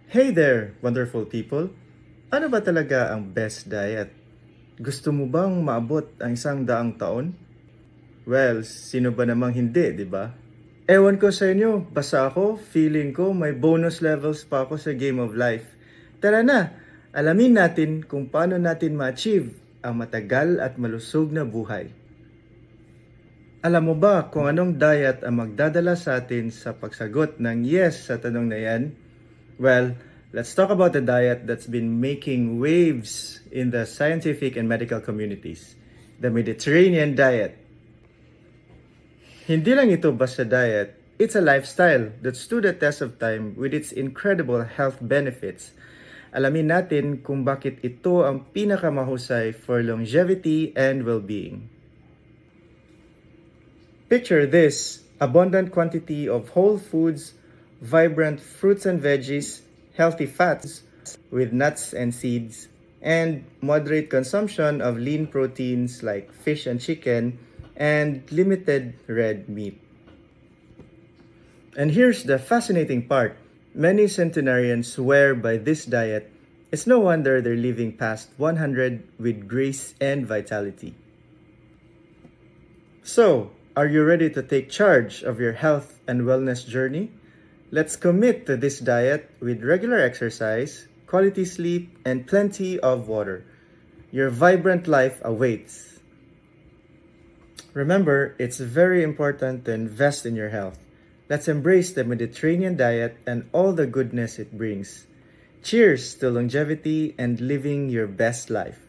Hey there, wonderful people! Ano ba talaga ang best diet? Gusto mo bang maabot ang 100 taon? Well, sino ba namang hindi, di ba? Ewan ko sa inyo, basta ako, feeling ko may bonus levels pa ako sa Game of Life. Tara na, alamin natin kung paano natin ma-achieve ang matagal at malusog na buhay. Alam mo ba kung anong diet ang magdadala sa atin sa pagsagot ng yes sa tanong na yan? Well, let's talk about the diet that's been making waves in the scientific and medical communities, the Mediterranean diet. Hindi lang ito basta diet, it's a lifestyle that stood the test of time with its incredible health benefits. Alamin natin kung bakit ito ang pinakamahusay for longevity and well-being. Picture this, abundant quantity of whole foods, vibrant fruits and veggies, healthy fats with nuts and seeds, and moderate consumption of lean proteins like fish and chicken, and limited red meat. And here's the fascinating part. Many centenarians swear by this diet. It's no wonder they're living past 100 with grace and vitality. So, are you ready to take charge of your health and wellness journey? Let's commit to this diet with regular exercise, quality sleep, and plenty of water. Your vibrant life awaits. Remember, it's very important to invest in your health. Let's embrace the Mediterranean diet and all the goodness it brings. Cheers to longevity and living your best life.